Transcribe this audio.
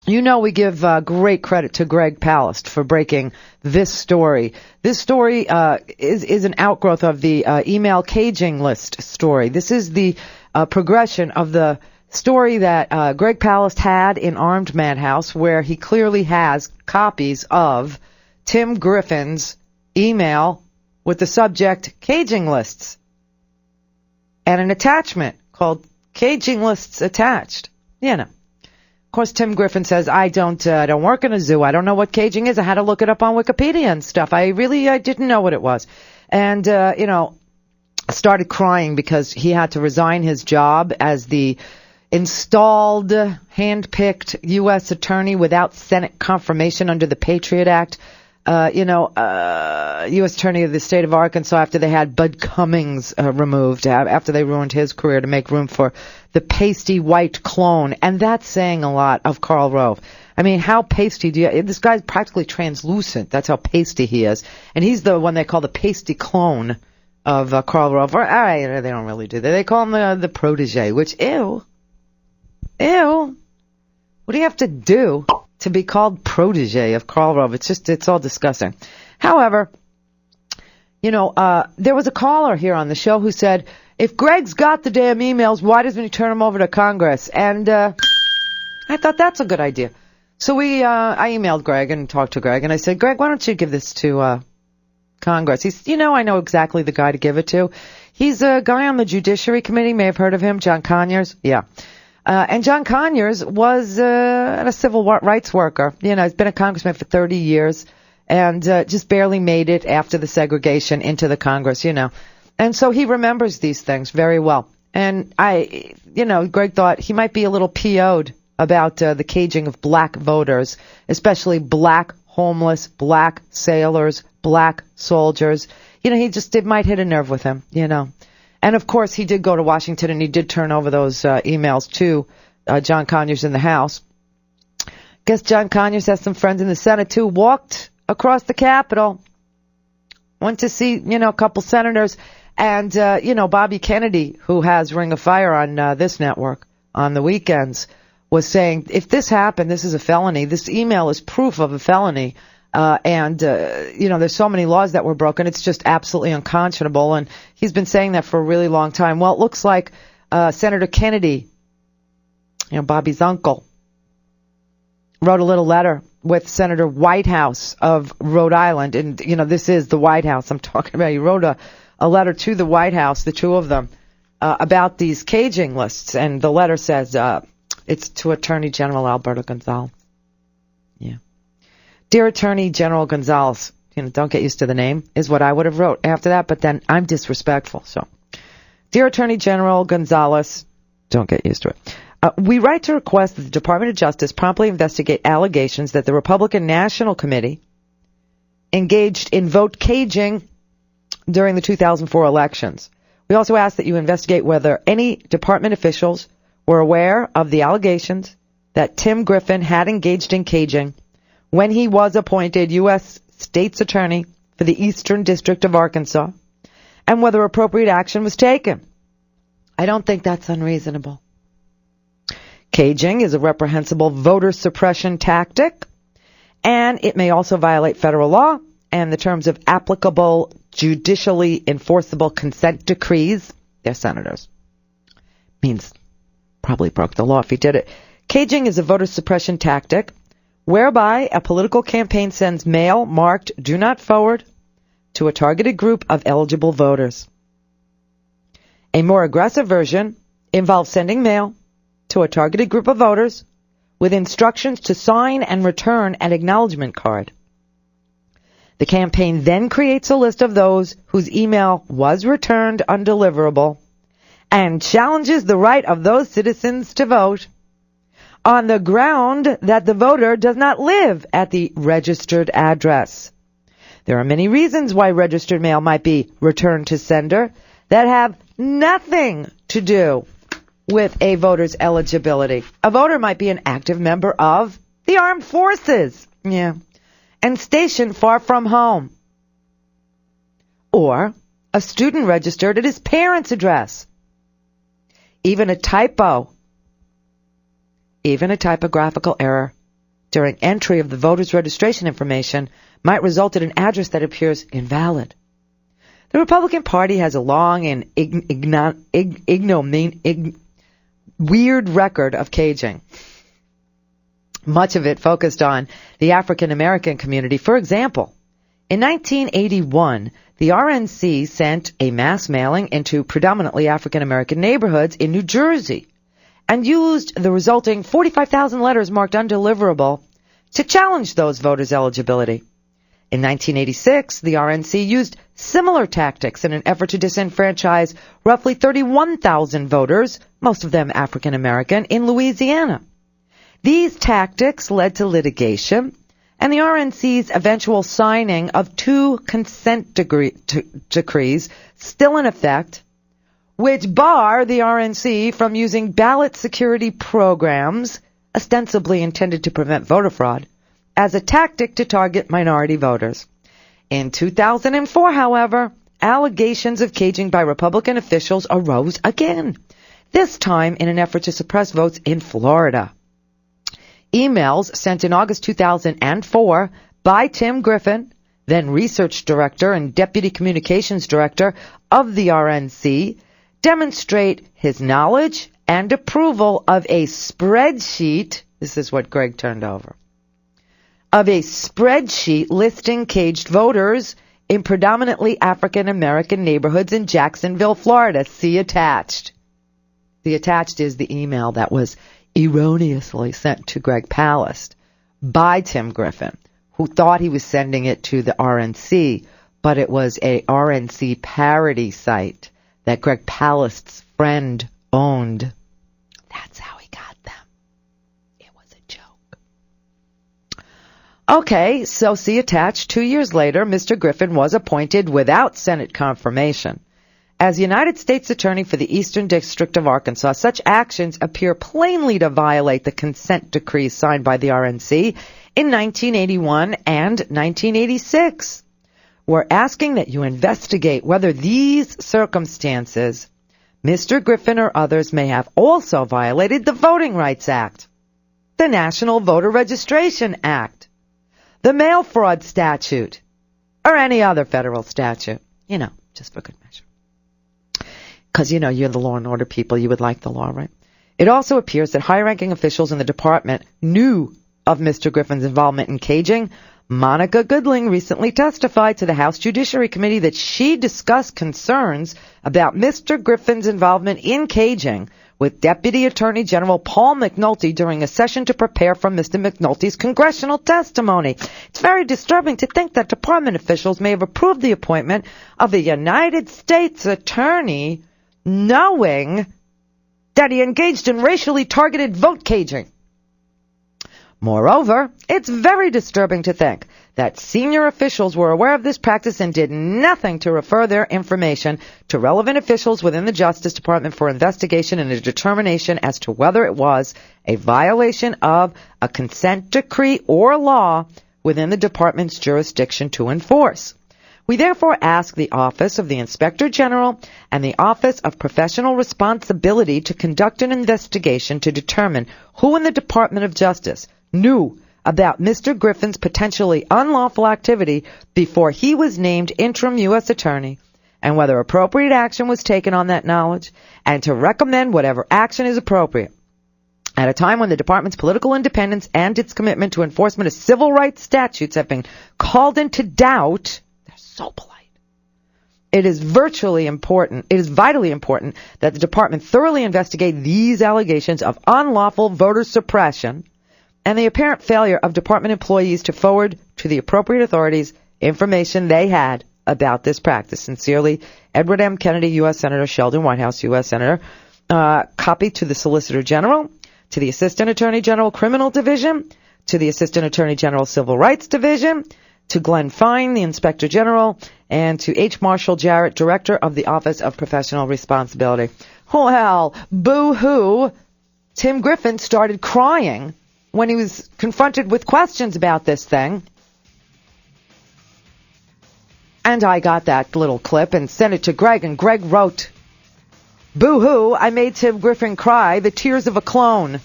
You know, we give great credit to Greg Palast for breaking this story. This story is an outgrowth of the email caging list story. This is the progression of the story that Greg Palast had in Armed Madhouse, where he clearly has copies of Tim Griffin's email with the subject caging lists and an attachment called caging lists attached. You know. Of course, Tim Griffin says, I don't work in a zoo. I don't know what caging is. I had to look it up on Wikipedia and stuff. I didn't know what it was. And, started crying because he had to resign his job as the installed, hand-picked U.S. attorney without Senate confirmation under the Patriot Act. U.S. Attorney of the state of Arkansas after they had Bud Cummings removed, after they ruined his career to make room for the pasty white clone. And that's saying a lot of Karl Rove. I mean, how pasty this guy's practically translucent. That's how pasty he is. And he's the one they call the pasty clone of Karl Rove. Or, they don't really do that. They call him the protege, which, ew. What do you have to do to be called protege of Karl Rove? It's all disgusting. However, there was a caller here on the show who said, if Greg's got the damn emails, why doesn't he turn them over to Congress? And I thought that's a good idea. So I emailed Greg and talked to Greg, and I said, Greg, why don't you give this to Congress? He's, I know exactly the guy to give it to. He's a guy on the Judiciary Committee. May have heard of him, John Conyers. Yeah. And John Conyers was a civil rights worker. He's been a congressman for 30 years and just barely made it after the segregation into the Congress, And so he remembers these things very well. And Greg thought he might be a little PO'd about the caging of black voters, especially black homeless, black sailors, black soldiers. It might hit a nerve with him, And, of course, he did go to Washington, and he did turn over those emails to John Conyers in the House. Guess John Conyers has some friends in the Senate, too. Walked across the Capitol, went to see, a couple senators, and, Bobby Kennedy, who has Ring of Fire on this network on the weekends, was saying, if this happened, this is a felony. This email is proof of a felony. There's so many laws that were broken. It's just absolutely unconscionable. And he's been saying that for a really long time. Well, it looks like Senator Kennedy, Bobby's uncle, wrote a little letter with Senator Whitehouse of Rhode Island. And, this is the White House I'm talking about. He wrote a letter to the White House, the two of them, about these caging lists. And the letter says it's to Attorney General Alberto Gonzales. Yeah. Dear Attorney General Gonzales, don't get used to the name, is what I would have wrote after that, but then I'm disrespectful. So, Dear Attorney General Gonzales, don't get used to it. We write to request that the Department of Justice promptly investigate allegations that the Republican National Committee engaged in vote caging during the 2004 elections. We also ask that you investigate whether any department officials were aware of the allegations that Tim Griffin had engaged in caging when he was appointed U.S. State's Attorney for the Eastern District of Arkansas, and whether appropriate action was taken. I don't think that's unreasonable. Caging is a reprehensible voter suppression tactic, and it may also violate federal law and the terms of applicable judicially enforceable consent decrees. They're senators. Means probably broke the law if he did it. Caging is a voter suppression tactic whereby a political campaign sends mail marked "Do Not Forward" to a targeted group of eligible voters. A more aggressive version involves sending mail to a targeted group of voters with instructions to sign and return an acknowledgement card. The campaign then creates a list of those whose email was returned undeliverable and challenges the right of those citizens to vote on the ground that the voter does not live at the registered address. There are many reasons why registered mail might be returned to sender that have nothing to do with a voter's eligibility. A voter might be an active member of the armed forces, and stationed far from home. Or a student registered at his parents' address. Even a typographical error during entry of the voter's registration information might result in an address that appears invalid. The Republican Party has a long and weird record of caging. Much of it focused on the African American community. For example, in 1981, the RNC sent a mass mailing into predominantly African American neighborhoods in New Jersey and used the resulting 45,000 letters marked undeliverable to challenge those voters' eligibility. In 1986, the RNC used similar tactics in an effort to disenfranchise roughly 31,000 voters, most of them African American, in Louisiana. These tactics led to litigation and the RNC's eventual signing of 2 consent decrees still in effect, which bar the RNC from using ballot security programs, ostensibly intended to prevent voter fraud, as a tactic to target minority voters. In 2004, however, allegations of caging by Republican officials arose again, this time in an effort to suppress votes in Florida. Emails sent in August 2004 by Tim Griffin, then research director and deputy communications director of the RNC, demonstrate his knowledge and approval of a spreadsheet, this is what Greg turned over, of a spreadsheet listing caged voters in predominantly African American neighborhoods in Jacksonville, Florida. See attached. The attached is the email that was erroneously sent to Greg Palast by Tim Griffin, who thought he was sending it to the RNC, but it was a RNC parody site that Greg Palast's friend owned. That's how he got them. It was a joke. Okay, so see attached. 2 years later, Mr. Griffin was appointed without Senate confirmation as United States Attorney for the Eastern District of Arkansas. Such actions appear plainly to violate the consent decrees signed by the RNC in 1981 and 1986. We're asking that you investigate whether these circumstances, Mr. Griffin or others, may have also violated the Voting Rights Act, the National Voter Registration Act, the Mail Fraud Statute, or any other federal statute. Just for good measure. Because, you're the law and order people. You would like the law, right? It also appears that high-ranking officials in the department knew of Mr. Griffin's involvement in caging. Monica Goodling recently testified to the House Judiciary Committee that she discussed concerns about Mr. Griffin's involvement in caging with Deputy Attorney General Paul McNulty during a session to prepare for Mr. McNulty's congressional testimony. It's very disturbing to think that department officials may have approved the appointment of a United States attorney knowing that he engaged in racially targeted vote caging. Moreover, it's very disturbing to think that senior officials were aware of this practice and did nothing to refer their information to relevant officials within the Justice Department for investigation and a determination as to whether it was a violation of a consent decree or law within the department's jurisdiction to enforce. We therefore ask the Office of the Inspector General and the Office of Professional Responsibility to conduct an investigation to determine who in the Department of Justice knew about Mr. Griffin's potentially unlawful activity before he was named interim U.S. Attorney, and whether appropriate action was taken on that knowledge, and to recommend whatever action is appropriate. At a time when the department's political independence and its commitment to enforcement of civil rights statutes have been called into doubt, they're so polite. It is vitally important that the department thoroughly investigate these allegations of unlawful voter suppression and the apparent failure of department employees to forward to the appropriate authorities information they had about this practice. Sincerely, Edward M. Kennedy, U.S. Senator, Sheldon Whitehouse, U.S. Senator. Copy to the Solicitor General, to the Assistant Attorney General, Criminal Division, to the Assistant Attorney General, Civil Rights Division, to Glenn Fine, the Inspector General, and to H. Marshall Jarrett, Director of the Office of Professional Responsibility. Well, boo-hoo, Tim Griffin started crying when he was confronted with questions about this thing. And I got that little clip and sent it to Greg, and Greg wrote, "Boo-hoo, I made Tim Griffin cry the tears of a clone."